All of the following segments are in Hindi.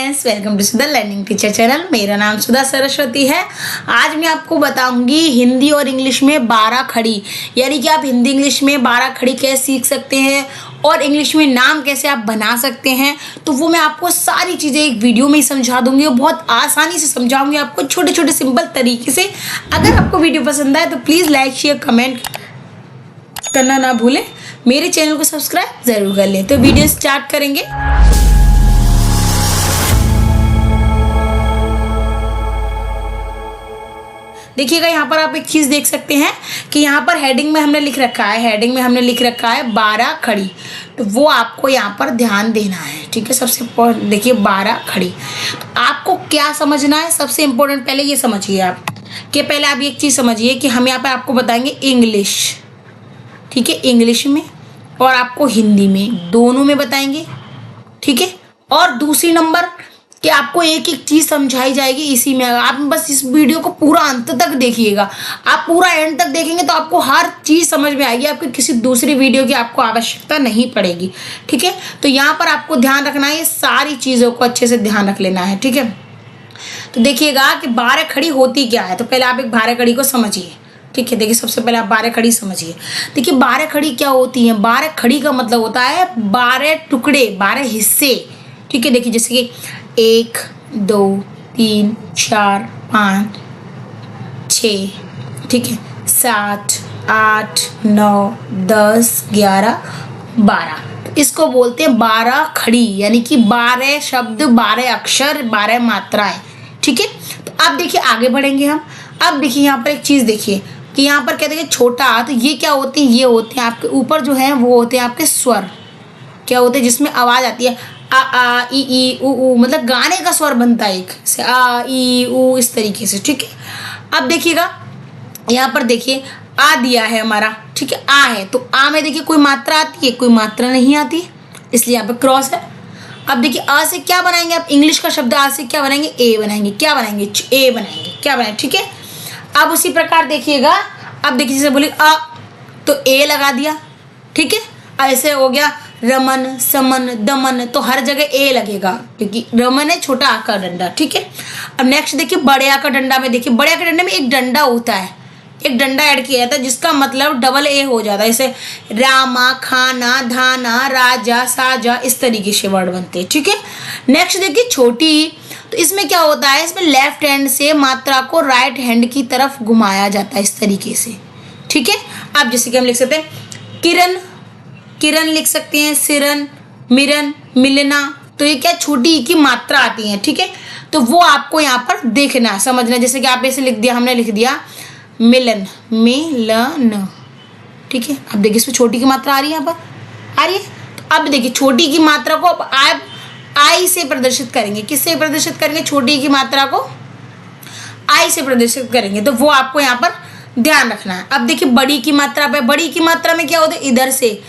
Friends, welcome to Sudha learning teacher channel. मेरा नाम सुधा सरस्वती है। आज मैं आपको बताऊंगी हिंदी और इंग्लिश में 12 खड़ी, यानी कि आप हिंदी इंग्लिश में 12 खड़ी कैसे सीख सकते हैं और इंग्लिश में नाम कैसे आप बना सकते हैं। तो वो मैं आपको सारी चीज़ें एक वीडियो में ही समझा दूंगी और बहुत आसानी से समझाऊंगी आपको, छोटे छोटे सिंपल तरीके से। अगर आपको वीडियो पसंद आए तो प्लीज़ लाइक शेयर कमेंट करना ना भूलें। मेरे चैनल को सब्सक्राइब ज़रूर कर लें। तो वीडियो स्टार्ट करेंगे। देखिएगा, यहाँ पर आप एक चीज़ देख सकते हैं कि यहाँ पर हेडिंग में हमने लिख रखा है 12 खड़ी। तो वो आपको यहाँ पर ध्यान देना है, ठीक है। सबसे इम्पोर्टेंट देखिए 12 खड़ी। तो आपको क्या समझना है, सबसे इम्पोर्टेंट पहले ये समझिए आप कि पहले आप एक चीज़ समझिए कि हम यहाँ पर आपको बताएंगे इंग्लिश, ठीक है, इंग्लिश में और आपको हिंदी में, दोनों में बताएंगे, ठीक है। और दूसरी नंबर कि आपको एक एक चीज़ समझाई जाएगी इसी में। आप बस इस वीडियो को पूरा अंत तक देखिएगा। आप पूरा एंड तक देखेंगे तो आपको हर चीज़ समझ में आएगी, आपकी किसी दूसरी वीडियो की आपको आवश्यकता नहीं पड़ेगी, ठीक है। तो यहाँ पर आपको ध्यान रखना है, ये सारी चीज़ों को अच्छे से ध्यान रख लेना है, ठीक है। तो देखिएगा कि 12 खड़ी होती क्या है। तो पहले आप एक 12 खड़ी को समझिए, ठीक है। देखिए, सबसे पहले आप 12 खड़ी समझिए। देखिए 12 खड़ी क्या होती है। 12 खड़ी का मतलब होता है 12 टुकड़े, 12 हिस्से, ठीक है। देखिए जैसे कि 1 2 3 4 5 6, ठीक है, 7 8 9 10 11 12। तो इसको बोलते हैं 12 खड़ी, यानी कि 12 शब्द, 12 अक्षर, 12 मात्राएं, ठीक है। तो अब देखिए आगे बढ़ेंगे हम। अब देखिए यहाँ पर एक चीज़ देखिए कि यहाँ पर कहते हैं छोटा, तो ये क्या होते हैं, ये होते हैं आपके ऊपर जो है वो होते हैं आपके स्वर, क्या होते हैं जिसमें आवाज़ आती है आ ई ऊ, मतलब गाने का स्वर बनता है एक से, आ ई ऊ, इस तरीके से, ठीक है। अब देखिएगा यहाँ पर देखिए आ दिया है हमारा, ठीक है, आ है। तो आ में देखिए कोई मात्रा आती है, कोई मात्रा नहीं आती, इसलिए यहाँ पर क्रॉस है। अब देखिए आ से क्या बनाएंगे आप, इंग्लिश का शब्द आ से क्या बनाएंगे, ए बनाएंगे, क्या बनाएंगे, ए बनाएंगे, क्या बनाएंगे, ठीक है। अब उसी प्रकार देखिएगा, अब देखिए जैसे बोले आ तो ए लगा दिया, ठीक है। ऐसे हो गया रमन, समन, दमन, तो हर जगह ए लगेगा क्योंकि रमन है छोटा आ का डंडा, ठीक है। अब नेक्स्ट देखिए बड़े आ का डंडा में, देखिए बड़े आ के डंडे में एक डंडा होता है, एक डंडा ऐड किया जाता है जिसका मतलब डबल ए हो जाता है। जैसे रामा, खाना, धाना, राजा, साजा, इस तरीके से वर्ड बनते हैं, ठीक है। नेक्स्ट देखिए छोटी, तो इसमें क्या होता है, इसमें लेफ्ट हैंड से मात्रा को राइट हैंड की तरफ घुमाया जाता है इस तरीके से, ठीक है। अब जैसे कि हम लिख सकते हैं किरण, किरण लिख सकते हैं, सिरन, मिरन, मिलना। तो ये क्या छोटी की मात्रा आती है, ठीक है। तो वो आपको यहाँ पर देखना समझना। जैसे कि आप ऐसे लिख दिया, हमने लिख दिया मिलन, मिलन, ठीक है। अब देखिए इसमें छोटी की मात्रा आ रही है, यहाँ पर आ रही है। तो अब देखिए छोटी की मात्रा को अब आप आई से प्रदर्शित करेंगे। किससे प्रदर्शित करेंगे, छोटी की मात्रा को आई से प्रदर्शित करेंगे। तो वो आपको यहाँ पर ध्यान रखना है। अब देखिए बड़ी की मात्रा पे, बड़ी की मात्रा में क्या होता है, इधर से,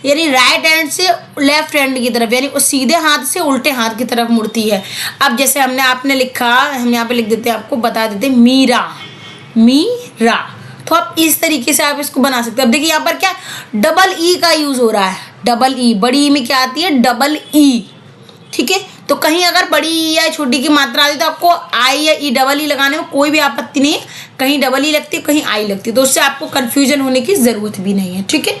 यानी राइट हैंड से लेफ्ट हैंड की तरफ, यानी सीधे हाथ से उल्टे हाथ की तरफ मुड़ती है। अब जैसे आपने लिखा, हम यहाँ पे लिख देते हैं, आपको बता देते हैं मीरा, मीरा। तो आप इस तरीके से आप इसको बना सकते हैं। अब देखिए यहाँ पर क्या डबल ई का यूज हो रहा है, डबल ई, बड़ी ई में क्या आती है, डबल ई, ठीक है। तो कहीं अगर बड़ी ई या छोटी की मात्रा आती है तो आपको आई या ई, डबल ई लगाने में कोई भी आपत्ति नहीं है। कहीं डबल ई लगती है, कहीं आई लगती है, तो उससे आपको कंफ्यूजन होने की जरूरत भी नहीं है, ठीक है।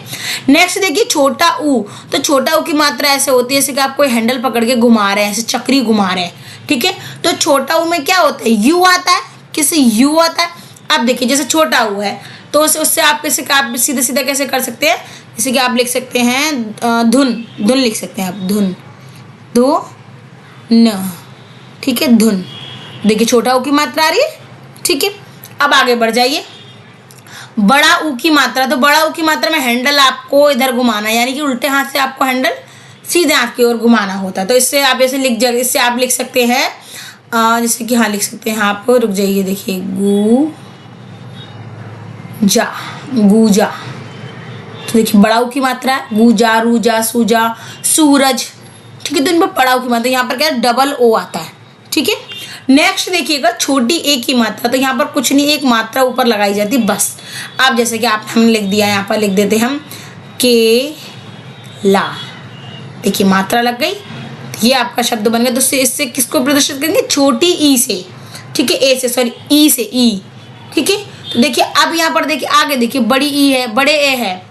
नेक्स्ट देखिए छोटा ऊ, तो छोटा ऊ की मात्रा ऐसे होती है जैसे कि आप कोई हैंडल पकड़ के घुमा रहे हैं, ऐसे चक्री घुमा रहे हैं, ठीक है। तो छोटा ऊ में क्या होता है, यू आता है, किससे यू आता है। अब देखिए जैसे छोटा ऊ है तो उससे आप कैसे, आप सीधा सीधा कैसे कर सकते हैं, जैसे कि आप लिख सकते हैं धुन, धुन लिख सकते हैं आप, धुन, दो न, ठीक है, धुन। देखिए छोटा ऊ की मात्रा आ रही है, ठीक है। अब आगे बढ़ जाइए, बड़ा ऊ की मात्रा, तो बड़ा ऊ की मात्रा में हैंडल आपको इधर घुमाना, यानी कि उल्टे हाथ से आपको हैंडल सीधे हाथ की ओर घुमाना होता है। तो इससे आप इससे आप लिख सकते हैं जैसे कि हाँ लिख सकते हैं आप, रुक जाइए, देखिए गू जा, गूजा। तो देखिए बड़ा ऊ की मात्रा है गूजा, रूजा, सूजा, सूरज, ठीक है। तो इनमें बड़ा ऊ की मात्रा, यहाँ पर क्या है, डबल ओ आता है, ठीक है। नेक्स्ट देखिएगा छोटी ए की मात्रा, तो यहाँ पर कुछ नहीं, एक मात्रा ऊपर लगाई जाती है बस। आप जैसे कि हमने लिख दिया, यहाँ पर लिख देते हम के ला, देखिए मात्रा लग गई, तो ये आपका शब्द बन गया। तो इससे किसको प्रदर्शित करेंगे, छोटी ई से, ठीक है, ए से, सॉरी ई से, ई, ठीक है। तो देखिए अब यहाँ पर देखिए आगे देखिए बड़ी ई है, बड़े ए है,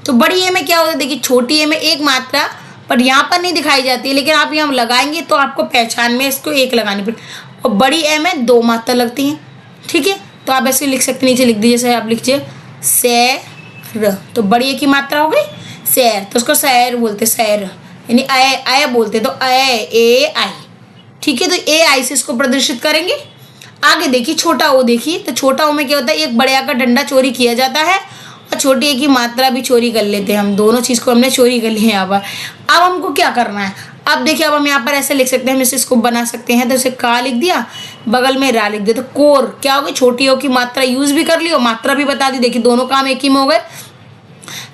तो बड़ी ए में क्या होता है, देखिए छोटी ए में एक मात्रा पर यहाँ पर नहीं दिखाई जाती है, लेकिन आप यहाँ लगाएंगे तो आपको पहचान में इसको एक लगानी पड़ेगी, और बड़ी ए में 2 मात्रा लगती हैं, ठीक है। तो आप ऐसे लिख सकते, नीचे लिख दीजिए, जैसे आप लिखिए सैर, तो बड़ी ए की मात्रा हो गई सैर, तो उसको सैर बोलते, सैर यानी अय बोलते, तो अय ए आई, ठीक है। तो ए आई से इसको प्रदर्शित करेंगे। आगे देखिए छोटा ओ, देखिए तो छोटा ओ में क्या होता है, एक बड़े आ का डंडा चोरी किया जाता है और छोटी ए की मात्रा भी चोरी कर लेते हैं हम, दोनों चीज़ को हमने चोरी कर ली है यहाँ पर। अब हमको क्या करना है, अब देखिए अब हम यहाँ पर ऐसे लिख सकते हैं, हम इसको बना सकते हैं, तो इसे का लिख दिया, बगल में रा लिख दिया, तो कोर क्या हो गई, छोटी ओ की मात्रा यूज भी कर ली और मात्रा भी बता दी, देखिए दोनों काम एक ही में हो गए।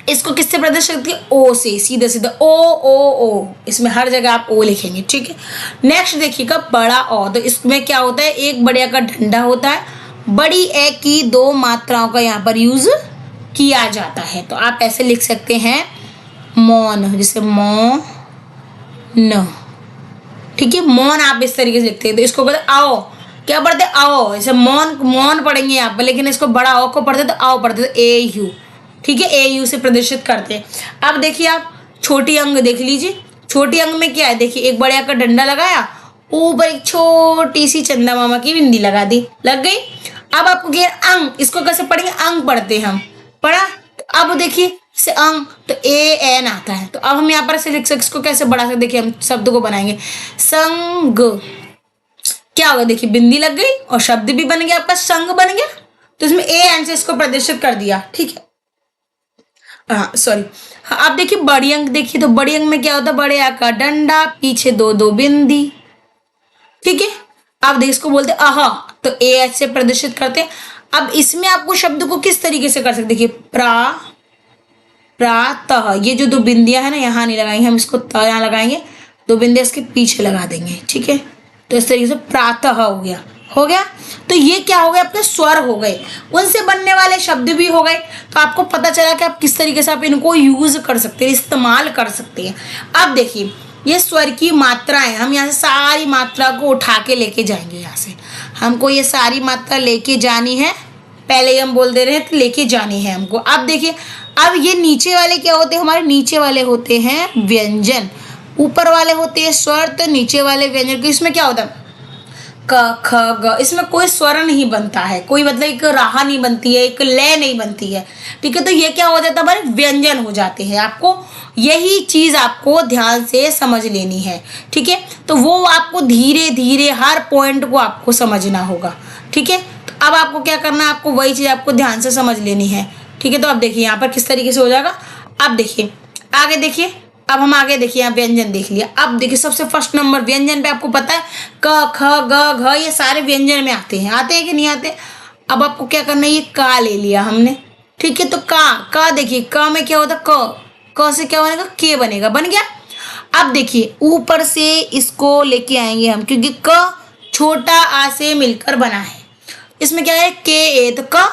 इसको किससे प्रदर्शित किया, ओ से, सीधा सीधा ओ ओ ओ, इसमें हर जगह आप ओ लिखेंगे, ठीक है। नेक्स्ट देखिएगा बड़ा ओ, तो इसमें क्या होता है, एक बड़े का डंडा होता है, बड़ी ए की 2 मात्राओं का यहाँ पर यूज किया जाता है, तो आप ऐसे लिख सकते हैं मौन, जैसे मौन, ठीक है, मौन आप इस तरीके से लिखते हैं। तो इसको कहते आओ, क्या पढ़ते आओ, जैसे मौन, मौन पढ़ेंगे यहाँ पर, लेकिन इसको बड़ा ओ को पढ़ते तो आओ पढ़ते, तो ए यू, ठीक है, ए यू से प्रदर्शित करते हैं। अब देखिए आप छोटी अंग देख लीजिए, छोटी अंग में क्या है, देखिए एक बड़े का डंडा लगाया, ऊपर एक छोटी सी चंदा मामा की बिंदी लगा दी, लग गई। अब आपको क्या अंग, इसको कैसे पढ़ेंगे, अंग पढ़ते हैं हम, पढ़ा। तो अब देखिए से अंग, तो ए एन आता है, तो अब हम यहाँ पर से लिख सकते, इसको कैसे बढ़ा सकते, देखिए हम शब्द को बनाएंगे संग, क्या होगा, देखिए बिंदी लग गई और शब्द भी बन गया आपका, संग बन गया। तो इसमें ए एन से इसको प्रदर्शित कर दिया, ठीक है। हाँ सॉरी, हाँ आप देखिए बड़ी अंक देखिए, तो बड़ी अंक में क्या होता है, बड़े आ का डंडा, पीछे 2 बिंदी, ठीक है। अब देखिए इसको बोलते आहा, तो ए एच से प्रदर्शित करते हैं। अब इसमें आपको शब्द को किस तरीके से कर सकते, देखिए प्रातः, ये जो 2 बिंदियां है ना, यहाँ नहीं लगाएंगे हम, इसको यहाँ लगाएंगे, 2 बिंदियां इसके पीछे लगा देंगे, ठीक है। तो इस तरीके से प्रातः हो गया, हो गया। तो ये क्या हो गया, अपने स्वर हो गए, उनसे बनने वाले शब्द भी हो गए। तो आपको पता चला कि आप किस तरीके से आप इनको यूज कर सकते हैं, इस्तेमाल कर सकते हैं। अब देखिए ये स्वर की मात्राएं, हम यहाँ से सारी मात्रा को उठा के लेके जाएंगे, यहाँ से हमको ये सारी मात्रा लेके जानी है, पहले ही हम बोल दे रहे हैं, तो लेके जानी है हमको। अब देखिए अब ये नीचे वाले क्या होते हैं, हमारे नीचे वाले होते हैं व्यंजन, ऊपर वाले होते हैं स्वर, तो नीचे वाले व्यंजन को, इसमें क्या होता है क ख ग, इसमें कोई स्वर नहीं बनता है, कोई मतलब एक राहा नहीं बनती है, एक लय नहीं बनती है, ठीक है। तो ये क्या हो जाता है, हमारे व्यंजन हो जाते हैं। आपको यही चीज आपको ध्यान से समझ लेनी है, ठीक है। तो वो आपको धीरे धीरे हर पॉइंट को आपको समझना होगा, ठीक है। तो अब आपको क्या करना है, आपको वही चीज आपको ध्यान से समझ लेनी है, ठीक है। तो अब देखिए यहाँ पर किस तरीके से हो जाएगा। अब देखिए आगे देखिए, अब हम आगे देखिए, यहाँ व्यंजन देख लिया। अब देखिए सबसे फर्स्ट नंबर व्यंजन पे आपको पता है क ख ग घ, ये सारे व्यंजन में आते हैं कि नहीं आते। अब आपको क्या करना है, ये का ले लिया हमने, ठीक है। तो का देखिए, क में क्या होता है, क से क्या बनेगा, के बनेगा, बन गया। अब देखिए ऊपर से इसको लेके आएंगे हम, क्योंकि क छोटा आ से मिलकर बना है, इसमें क्या है के ए, तो क।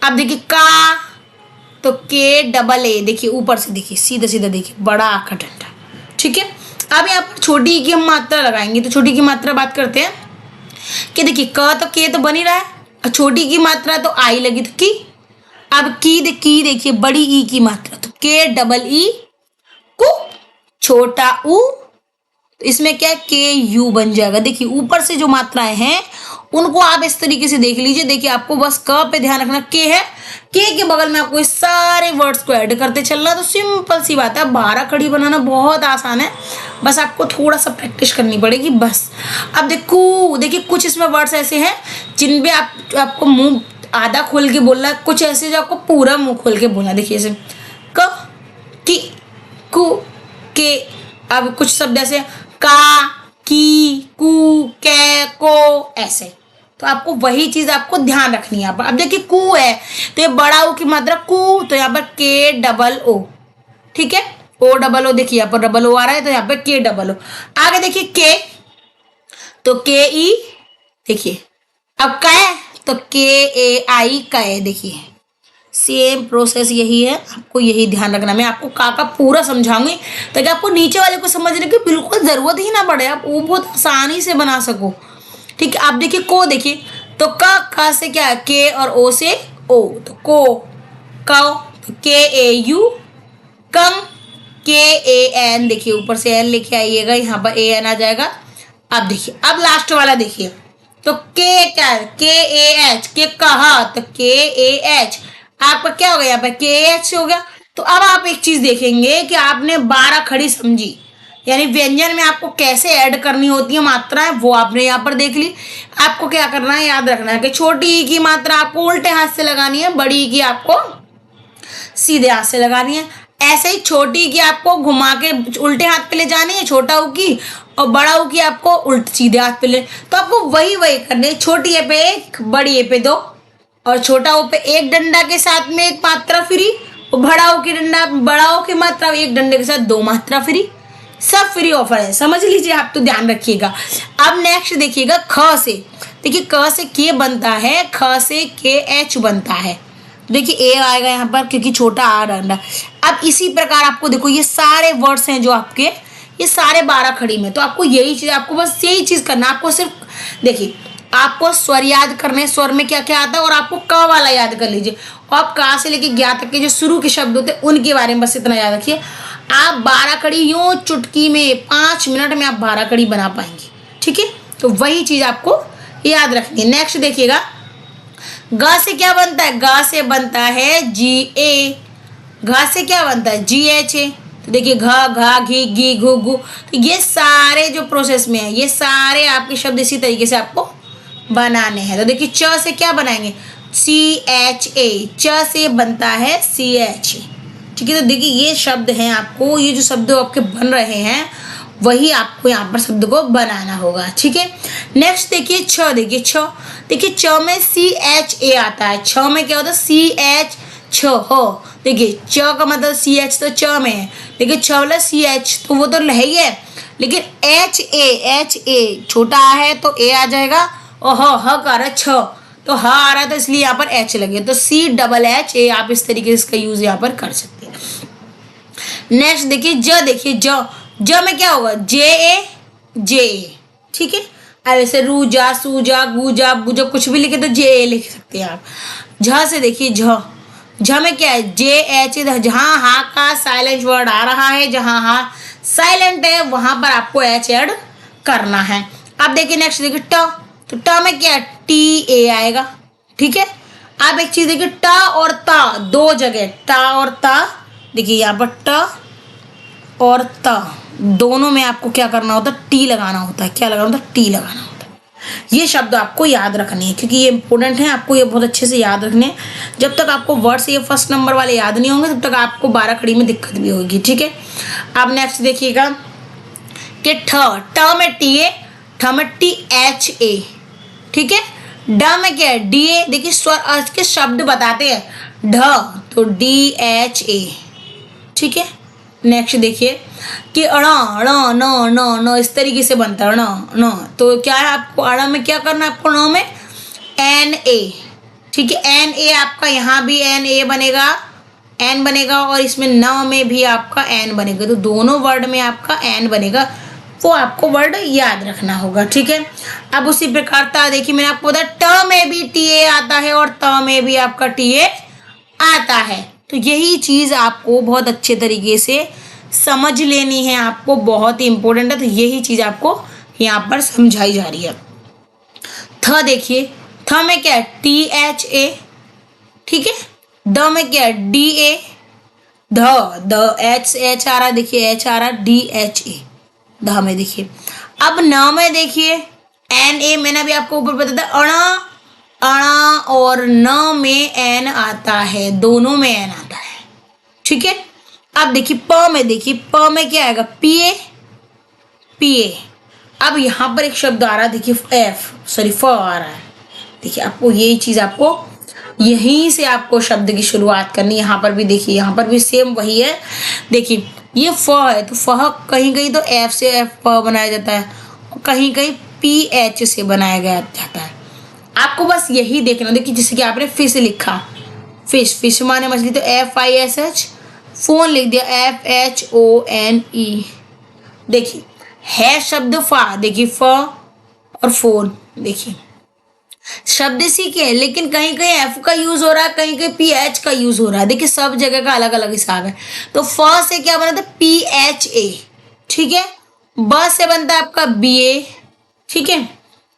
अब देखिए का, तो के डबल ए, देखिए ऊपर से देखिए सीधा सीधा देखिए बड़ा आ का डंडा, ठीक है। अब यहाँ पर छोटी की हम मात्रा लगाएंगे, तो छोटी की मात्रा बात करते हैं कि देखिए क तो के तो बन ही रहा है, और छोटी की मात्रा तो आई लगी तो की। अब की देखिए बड़ी ई की मात्रा, तो के डबल ई कु, छोटा ऊ, तो इसमें क्या के यू बन जाएगा। देखिए ऊपर से जो मात्राएं हैं उनको आप इस तरीके से देख लीजिए। देखिए आपको बस क पे ध्यान रखना, के है, के बगल में आपको इस सारे वर्ड्स को ऐड करते चलना। तो सिंपल सी बात है, 12 खड़ी बनाना बहुत आसान है, बस आपको थोड़ा सा प्रैक्टिस करनी पड़ेगी बस। अब देखिए कुछ इसमें वर्ड्स ऐसे हैं जिनपे आपको मुंह आधा खोल के बोलना, कुछ ऐसे जो आपको पूरा मुंह खोल के बोलना। देखिए ऐसे क, की, कु, के। अब कुछ शब्द ऐसे का, की, कु, के, को, ऐसे। तो आपको वही चीज आपको ध्यान रखनी है यहाँ पर। अब देखिए कु है, तो ये बड़ा ओ की मात्रा कु, तो यहाँ पर के डबल ओ, ठीक है, ओ डबल ओ। देखिए यहाँ पर डबल ओ आ रहा है, तो यहाँ पर के डबल ओ। आगे देखिए के, तो के ई, देखिए अब कै, तो के ए आई कै, देखिए सेम प्रोसेस यही है, आपको यही ध्यान रखना। मैं आपको का पूरा समझाऊंगी ताकि आपको नीचे वाले को समझने की बिल्कुल ज़रूरत ही ना पड़े, आप वो बहुत आसानी से बना सको। ठीक है, आप देखिए को देखिए तो का से क्या है, के और ओ से ओ, तो को काओ, तो के ए यू, कम के ए एन, देखिए ऊपर से एन लेके आइएगा, यहाँ पर ए एन आ जाएगा। अब देखिए अब लास्ट वाला देखिए तो के क्या है, के ए एच, के कहा तो के ए एच, आपका क्या हो गया यहाँ पे के एच हो गया। तो अब आप एक चीज देखेंगे कि आपने 12 खड़ी समझी, यानी व्यंजन में आपको कैसे ऐड करनी होती है मात्राएं, वो आपने यहाँ पर देख ली। आपको क्या करना है, याद रखना है कि छोटी ई की मात्रा आपको उल्टे हाथ से लगानी है, बड़ी ई की आपको सीधे हाथ से लगानी है। ऐसे ही छोटी की आपको घुमा के उल्टे हाथ पे ले जानी है छोटा ऊ की, और बड़ा ऊ की आपको उल्टे सीधे हाथ पे ले, तो आपको वही करने, छोटी ए पे 1, बड़ी ए पे 2, और छोटा ऊ पे 1 डंडा के साथ में 1 मात्रा फ्री, और बड़ा ऊ की मात्रा 1 डंडे के साथ 2 मात्रा फ्री, सब फ्री ऑफर है, समझ लीजिए आप, तो ध्यान रखिएगा। अब नेक्स्ट देखिएगा ख से, देखिए क से के बनता है, ख से के एच बनता है, देखिए ए आएगा यहाँ पर क्योंकि छोटा आ रहा। अब इसी प्रकार आपको देखो ये सारे वर्ड्स हैं जो आपके, ये सारे 12 खड़ी में, तो आपको यही चीज, आपको बस यही चीज करना, आपको सिर्फ देखिए आपको स्वर याद करने, स्वर में क्या क्या आता है, और आपको क वाला याद कर लीजिए, और आप का से लेके ज्ञा तक के जो शुरू के शब्द होते हैं उनके बारे में बस इतना याद रखिए। आप 12 कड़ी यूं चुटकी में 5 मिनट में आप 12 कड़ी बना पाएंगे। ठीक है, तो वही चीज आपको याद रखनी है। नेक्स्ट देखिएगा ग से क्या बनता है, ग से बनता है जी ए, घ से क्या बनता है जी एच ए, तो देखिए घ घा घी घी घू घू, तो ये सारे जो प्रोसेस में है ये सारे आपके शब्द इसी तरीके से आपको बनाने हैं। तो देखिए च से क्या बनाएंगे, सी एच ए, च से बनता है सी एच ए। ठीक है, तो देखिए ये शब्द हैं, आपको ये जो शब्द आपके बन रहे हैं वही आपको यहाँ पर शब्द को बनाना होगा। ठीक है, नेक्स्ट देखिए छ, देखिए छ, देखिए छ में सी एच ए आता है, छ में क्या होता है सी एच छ हो, देखिए च का मतलब सी एच तो च में है, देखिए छ वाला सी एच तो वो तो है ही है, लेकिन एच ए छोटा है तो ए आ जाएगा, और ह का रहा छ तो ह आ रहा है तो इसलिए यहाँ पर एच लगे, तो सी डबल एच ए, आप इस तरीके से इसका यूज यहाँ पर कर सकते हैं। नेक्स्ट देखिए ज, देखिए ज में क्या होगा जे ए। ठीक है, अब ऐसे रू जा सू जा गू जा बू जा कुछ भी लिखे तो जे ए लिख सकते हैं आप। झ से देखिए झ में क्या है जे एच, जहाँ हा का साइलेंट वर्ड आ रहा है, जहाँ हा साइलेंट है वहां पर आपको एच ऐड करना है। अब देखिए नेक्स्ट देखिए ट, तो ट में क्या है टी ए आएगा। ठीक है, अब एक चीज देखिए ट और ता, 2 जगह ट और ता, देखिए यहाँ पर ट और ता दोनों में आपको क्या करना होता है, टी लगाना होता है। क्या लगाना होता है, टी लगाना होता है। ये शब्द आपको याद रखने हैं क्योंकि ये इंपॉर्टेंट है, आपको ये बहुत अच्छे से याद रखने हैं। जब तक आपको वर्ड्स ये फर्स्ट नंबर वाले याद नहीं होंगे तब तक आपको 12 खड़ी में दिक्कत भी होगी। ठीक है, अब नेक्स्ट देखिएगा कि ठ में टी ए, ठ में टी एच ए। ठीक है, ड में क्या है डी ए, देखिए स्वर अर्थ के शब्द बताते हैं, ढ तो डी एच ए। ठीक है, नेक्स्ट देखिए कि अण अण न न न इस तरीके से बनता है अण न, तो क्या है आपको अण में क्या करना है, आपको न में एन ए। ठीक है, एन ए आपका यहाँ भी एन ए बनेगा, एन बनेगा, और इसमें न में भी आपका एन बनेगा, तो दोनों वर्ड में आपका एन बनेगा, वो आपको वर्ड याद रखना होगा। ठीक है, अब उसी प्रकार ता देखिए मैंने आपको बताया ट में भी टी ए आता है और त में भी आपका टी ए आता है, तो यही चीज आपको बहुत अच्छे तरीके से समझ लेनी है, आपको बहुत ही इंपॉर्टेंट है, तो यही चीज आपको यहाँ पर समझाई जा रही है। थ देखिए थ में क्या है टी एच ए। ठीक है, ड में क्या है डी ए, ध एच एच आ रहा, देखिए एच आ रहा, डी एच ए ध में देखिए। अब न में देखिए एन ए, मैंने भी आपको ऊपर बताया अण अण और न में एन आता है, दोनों में एन आता है। ठीक है, अब देखिए प में, देखिए प में क्या आएगा पी ए। अब यहाँ पर एक शब्द आ रहा है, देखिए फ आ रहा है, देखिए आपको यही चीज आपको यहीं से आपको शब्द की शुरुआत करनी। यहाँ पर भी देखिए, यहाँ पर भी सेम वही है, देखिए ये फ है तो फ कहीं कहीं तो एफ से एफ प बनाया जाता है, कहीं कहीं पी एच से बनाया जाता है। आपको बस यही देखना, देखिए जैसे कि आपने फिर से लिखा फिश, फिश माने मछली तो FISH। फोन लिख दिया FHONE। देखिए है शब्द फा, देखिए फ और फोन, देखिए शब्द सीखे हैं, लेकिन कहीं कहीं एफ का यूज हो रहा है, कहीं कहीं PH का यूज हो रहा है। देखिए सब जगह का अलग अलग हिसाब है। तो फ से क्या बना था PHA, ठीक है। ब से बनता है आपका BA, ठीक है।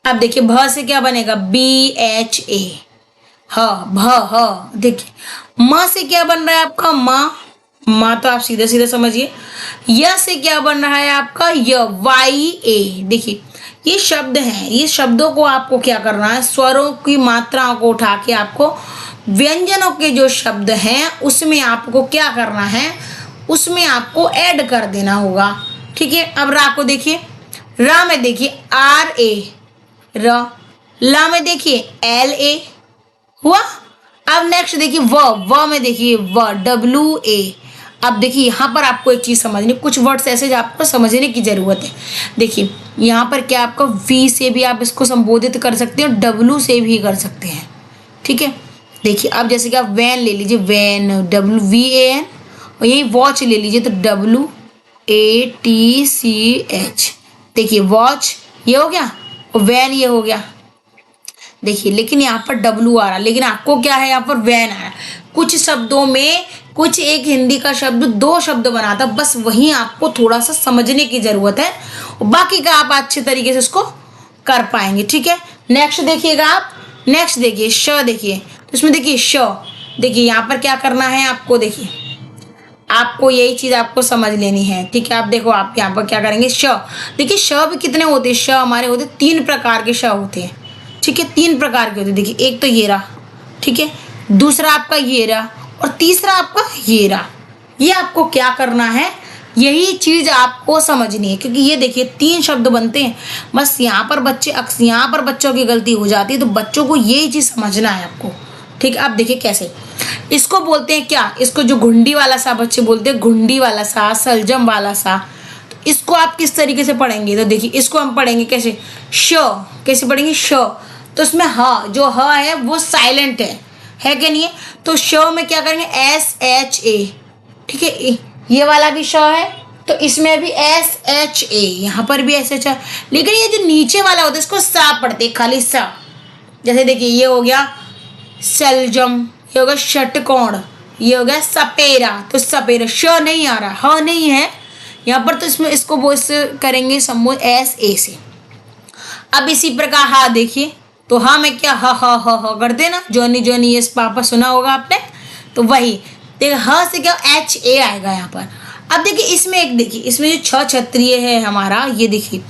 अब देखिए भ से क्या बनेगा BHA, ह भ ह। देखिए म से क्या बन रहा है आपका माँ तो आप सीधे सीधे समझिए। य से क्या बन रहा है आपका YA। देखिए ये शब्द हैं, ये शब्दों को आपको क्या करना है, स्वरों की मात्राओं को उठा के आपको व्यंजनों के जो शब्द हैं उसमें आपको क्या करना है, उसमें आपको ऐड कर देना होगा, ठीक है। अब रा को देखिए, रा में देखिए RA र, ला में देखिए LA हुआ। अब नेक्स्ट देखिए व में देखिए WA। अब देखिए यहाँ पर आपको एक चीज समझनी, कुछ वर्ड्स ऐसे जो आपको समझने की जरूरत है। देखिए यहाँ पर क्या आपका V से भी आप इसको संबोधित कर सकते हैं और W से भी कर सकते हैं, ठीक है। देखिए अब जैसे कि आप वैन ले लीजिए, वैन WVAN, और यही वॉच ले लीजिए तो WATCH। देखिए वॉच ये हो गया और वैन ये हो गया। देखिए लेकिन यहाँ पर W आ रहा, लेकिन आपको क्या है यहाँ पर वैन आ रहा। कुछ शब्दों में कुछ एक हिंदी का शब्द दो शब्द बनाता, बस वही आपको थोड़ा सा समझने की जरूरत है, बाकी का आप अच्छे तरीके से उसको कर पाएंगे, ठीक है। नेक्स्ट देखिएगा आप, नेक्स्ट देखिए श, देखिए तो इसमें देखिए श, देखिए यहाँ पर क्या करना है आपको, देखिए आपको यही चीज आपको समझ लेनी है, ठीक है। आप देखो आप यहाँ पर क्या करेंगे श। देखिए श भी कितने होते हैं, श हमारे होते 3 प्रकार के श होते हैं, ठीक है। 3 प्रकार के होते हैं। देखिए एक तो ये रहा, ठीक है, दूसरा आपका ये रहा और तीसरा आपका ये रहा। ये आपको क्या करना है, यही चीज आपको समझनी है, क्योंकि ये देखिए 3 शब्द बनते हैं। बस यहाँ पर बच्चों की गलती हो जाती है, तो बच्चों को यही चीज समझना है आपको, ठीक है। आप देखिए कैसे इसको बोलते हैं, क्या इसको जो घुंडी वाला सा बच्चे बोलते हैं, घुंडी वाला सा, सलजम वाला सा। तो इसको आप किस तरीके से पढ़ेंगे, तो देखिए इसको हम पढ़ेंगे कैसे, श, कैसे पढ़ेंगे श। तो इसमें ह, जो ह है वो साइलेंट है कि नहीं है। तो श में क्या करेंगे SHA, ठीक है। ये वाला भी श है तो इसमें भी SHA, यहाँ पर भी SH है। लेकिन ये जो नीचे वाला होता है इसको सा पढ़ते, खाली सा। जैसे देखिए ये हो गया सलजम, ये हो गया षटकोण, ये हो गया सपेरा। तो सपेरा श नहीं आ रहा, ह नहीं है यहाँ पर, तो इसमें इसको वो करेंगे समूह SA से। अब इसी प्रकार हा देखिए, तो हाँ में क्या ह करते ना, जोनी जोनी ये पापा सुना होगा आपने, तो वही देखिए ह से क्या HA आएगा यहाँ पर। अब देखिए इसमें एक, देखिए इसमें जो 6 क्षत्रिय है हमारा, ये देखिए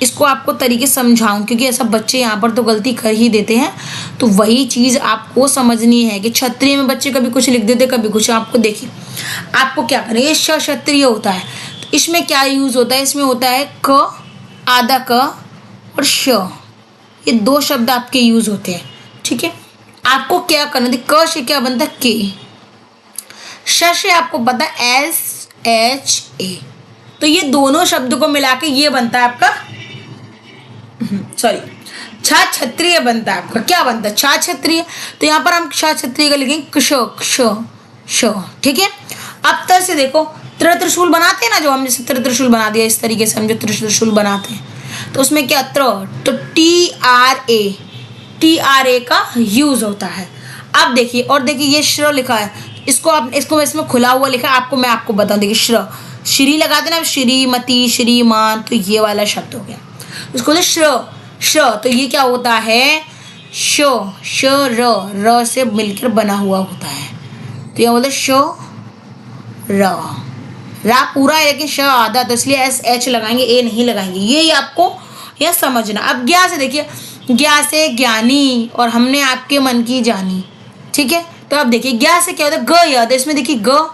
इसको आपको तरीके समझाऊं, क्योंकि ऐसा बच्चे यहाँ पर तो गलती कर ही देते हैं। तो वही चीज आपको समझनी है कि क्षत्रिय में बच्चे कभी कुछ लिख देते कभी कुछ। आपको देखिए आपको क्या करें, ये क्षत्रिय होता है तो इसमें क्या यूज होता है, इसमें होता है क, आधा क और श, ये 2 शब्द आपके यूज होते हैं, ठीक है। आपको क्या करना है, क से क्या बनता है के, श से आपको पता है SHA। तो ये दोनों शब्द को मिला के ये बनता है आपका, सॉरी, छा क्षत्रिय बनता है आपका। क्या बनता है, छा क्षत्रिय। तो यहाँ पर हम छा क्षत्रिय का लिखेंगे क्ष क्ष श, ठीक है। अब तर से देखो त्रिशूल बनाते हैं ना, जो हम जैसे त्रिशूल बना दिया इस तरीके से हम जो त्रिशूल बनाते हैं, तो उसमें क्या तो TRA का यूज होता है। अब देखिए और देखिए ये श्र लिखा है, इसको आप इसको इसमें खुला हुआ लिखा है, आपको मैं आपको बताऊं। देखिए श्री लगा देना, श्रीमती, श्रीमान, तो ये वाला शब्द हो गया। उसको श्र, तो ये क्या होता है श र से मिलकर बना हुआ होता है, तो ये बोलते श रा पूरा है लेकिन श आधा, तो इसलिए SH लगाएंगे, A नहीं लगाएंगे। ये आपको यह समझना। अब ज्ञा से देखिए, ज्ञा से ज्ञानी और हमने आपके मन की जानी, ठीक है। तो अब देखिए ज्ञा से क्या होता है, ग याद है, इसमें देखिए ग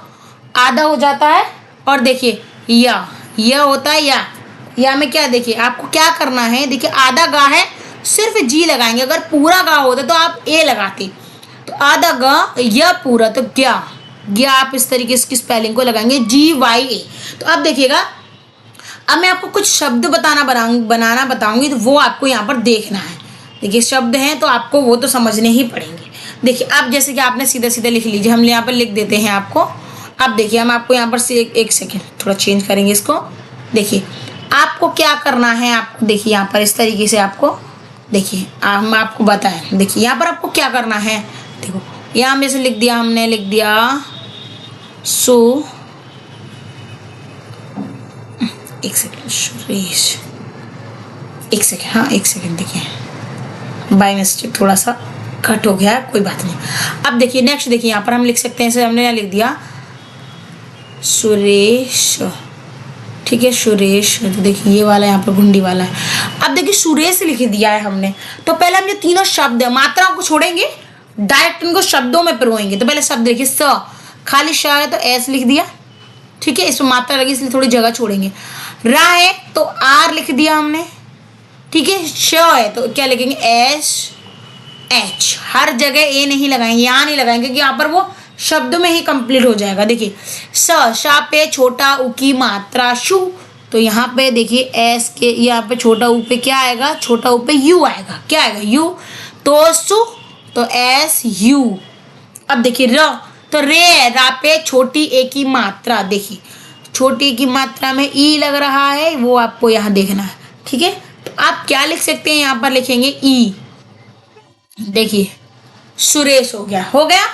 आधा हो जाता है और देखिए या होता है या में क्या, देखिए आपको क्या करना है, देखिए आधा गा है सिर्फ G लगाएंगे, अगर पूरा गा होता तो आप A लगाते। तो आधा गा या पूरा, तो ज्ञा आप इस तरीके से स्पेलिंग को लगाएंगे GYA। तो अब देखिएगा, अब मैं आपको कुछ शब्द बनाना बताऊंगी, तो वो आपको यहाँ पर देखना है। देखिए शब्द हैं तो आपको वो तो समझने ही पड़ेंगे। देखिए अब जैसे कि आपने सीधा सीधा लिख लीजिए, हम यहाँ पर लिख देते हैं आपको। अब देखिए हम आपको यहाँ पर से एक सेकेंड थोड़ा चेंज करेंगे इसको। देखिए आपको क्या करना है, आपको देखिए यहाँ पर इस तरीके से आपको देखिए हम आपको बताएं। देखिए यहाँ पर आपको क्या करना है, देखो यहाँ में से लिख दिया, हमने लिख दिया सो, एक सेकेंड सुरेश, एक सेकेंड, हाँ एक सेकेंड, देखिए बाय मिस्टेक थोड़ा सा कट हो गया, कोई बात नहीं। अब देखिए नेक्स्ट देखिए यहाँ पर हम लिख सकते हैं, ऐसे हमने यहाँ लिख दिया सुरेश, ठीक है सुरेश। तो देखिए ये वाला यहाँ पर गुंडी वाला है। अब देखिए सुरेश लिख दिया है हमने। तो पहले हम ये तीनों शब्द है मात्राओं को छोड़ेंगे, डायरेक्ट इनको शब्दों में पिरोएंगे। तो पहले शब्द देखिए स, खाली श है तो एस लिख दिया, ठीक है, इसमें मात्रा लगी इसलिए थोड़ी जगह छोड़ेंगे। रा है तो आर लिख दिया हमने, ठीक है। श है तो क्या लिखेंगे एस एच, हर जगह ए नहीं लगाएंगे, यहाँ नहीं लगाएंगे क्योंकि यहाँ पर वो शब्द में ही कंप्लीट हो जाएगा। देखिए स, शा पे छोटा उ की मात्रा शु, तो यहाँ पे देखिए एस के यहाँ पे छोटा उ पे क्या आएगा, छोटा उ पे यू आएगा, क्या आएगा यू, तो सु तो एस यू। अब देखिए र, तो रे है, रा पे छोटी ए की मात्रा, देखिए छोटी ए की मात्रा में ई लग रहा है, वो आपको यहाँ देखना है, ठीक है। तो आप क्या लिख सकते हैं, यहाँ पर लिखेंगे ई, देखिए सुरेश हो गया, हो गया।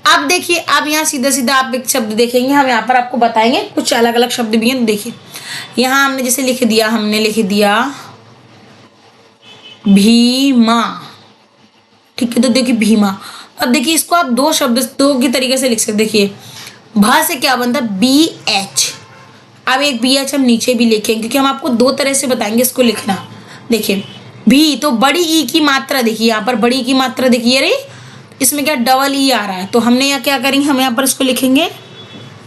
अब देखिए अब यहाँ सीधा सीधा आप एक शब्द देखेंगे, हम यहाँ पर आपको बताएंगे कुछ अलग अलग शब्द भी हैं। देखिए यहाँ हमने जैसे लिख दिया, हमने लिख दिया भीमा, ठीक है। तो देखिए भीमा, अब देखिए इसको आप दो शब्द दो के तरीके से लिख सकते। देखिए भा से क्या बनता है बी एच, अब एक बी एच हम नीचे भी लिखेंगे क्योंकि हम आपको दो तरह से बताएंगे इसको लिखना। देखिए भी तो बड़ी ई की मात्रा, देखिए यहाँ पर बड़ी की मात्रा देखिए, अरे इसमें क्या डबल ई आ रहा है, तो हमने यहाँ क्या करेंगे, हम यहाँ पर इसको लिखेंगे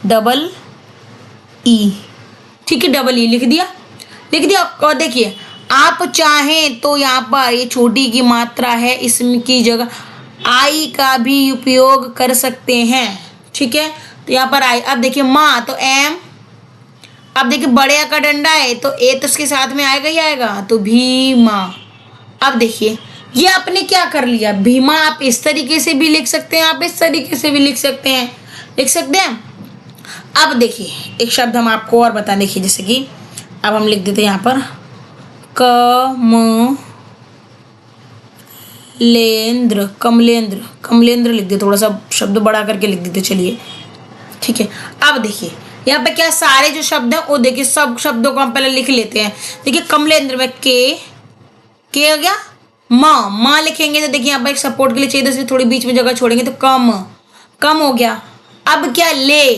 डबल ई, ठीक है, डबल ई लिख दिया, लिख दिया। और देखिए आप चाहें तो यहाँ पर ये छोटी की मात्रा है, इसमें की जगह आई का भी उपयोग कर सकते हैं, ठीक है। तो यहाँ पर आई, अब देखिए माँ तो एम, अब देखिए बड़े का डंडा है तो ए तो इसके साथ में आएगा ही आएगा, तो भीमा। अब देखिए ये आपने क्या कर लिया, भीमा आप इस तरीके से भी लिख सकते हैं, आप इस तरीके से भी लिख सकते हैं, लिख सकते हैं। अब देखिए एक शब्द हम आपको और बता, देखिए जैसे कि अब हम लिख देते हैं यहाँ पर कमलेंद्र, कमलेंद्र, कमलेंद्र लिख दे, थोड़ा सा शब्द बड़ा करके लिख देते, चलिए ठीक है। अब देखिए यहाँ पे क्या सारे जो शब्द हैं वो देखिए सब शब्दों को हम पहले लिख लेते हैं। देखिए कमलेंद्र में के हो गया, माँ लिखेंगे तो देखिए यहाँ पर एक सपोर्ट के लिए चाहिए, तो इसलिए थोड़ी बीच में जगह छोड़ेंगे तो कम हो गया। अब क्या ले,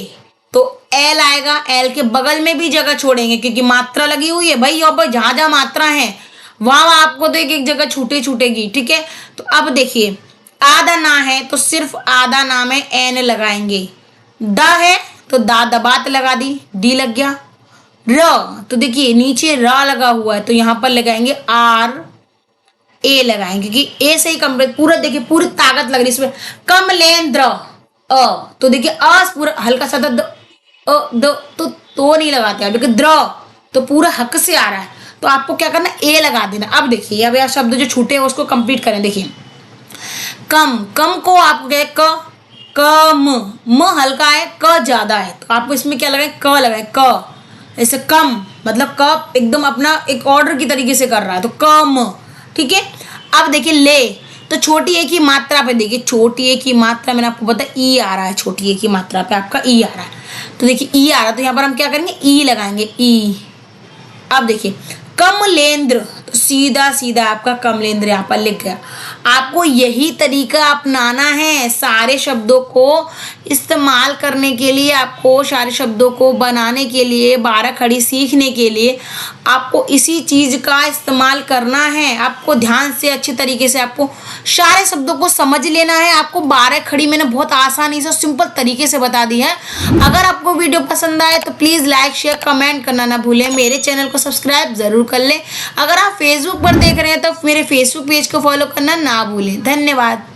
तो एल आएगा, एल के बगल में भी जगह छोड़ेंगे क्योंकि मात्रा लगी हुई है भाई, यहाँ पर जहाँ जहाँ मात्रा है वहाँ आपको तो एक एक जगह छूटेगी, ठीक है। तो अब देखिए आधा ना है तो सिर्फ आधा ना में एन लगाएंगे, द है तो दा दबात लगा दी, डी लग गया। र तो देखिए नीचे रा लगा हुआ है तो यहाँ पर लगाएंगे आर ए लगाएंगे क्योंकि ए से ही कंप्लीट पूरा, देखिए पूरी ताकत लग रही है इसमें। कमलेंद्र अ, तो देखिए अ पूरा हल्का सा द तो नहीं लगाते हैं, क्योंकि द्र तो पूरा हक से आ रहा है, तो आपको क्या करना ए लगा देना। अब देखिए अब यह शब्द जो छूटे हैं उसको कंप्लीट करें। देखिए कम को आपको क्या है कम, म हल्का है क ज्यादा है, तो आपको इसमें क्या लगाए क लगाए, क ऐसे कम मतलब क एकदम अपना एक ऑर्डर की तरीके से कर रहा है तो कम, ठीक है। अब देखिए ले, तो छोटी ए की मात्रा पे देखिए, छोटी ए की मात्रा मैंने आपको बताया ई आ रहा है, छोटी ए की मात्रा पे आपका ई आ रहा है, तो देखिए ई आ रहा है तो यहाँ पर हम क्या करेंगे ई लगाएंगे, ई। अब देखिए कमलेंद्र, तो सीधा सीधा आपका कमलेंद्र यहाँ पर लिख गया। आपको यही तरीका अपनाना है सारे शब्दों को इस्तेमाल करने के लिए, आपको सारे शब्दों को बनाने के लिए, 12 खड़ी सीखने के लिए आपको इसी चीज़ का इस्तेमाल करना है। आपको ध्यान से अच्छे तरीके से आपको सारे शब्दों को समझ लेना है। आपको 12 खड़ी मैंने बहुत आसानी से सिंपल तरीके से बता दी है। अगर आपको वीडियो पसंद आए तो प्लीज़ लाइक शेयर कमेंट करना ना भूलें। मेरे चैनल को सब्सक्राइब ज़रूर कर लें। अगर आप फेसबुक पर देख रहे हैं तो मेरे फेसबुक पेज को फॉलो करना ना भूलें। धन्यवाद।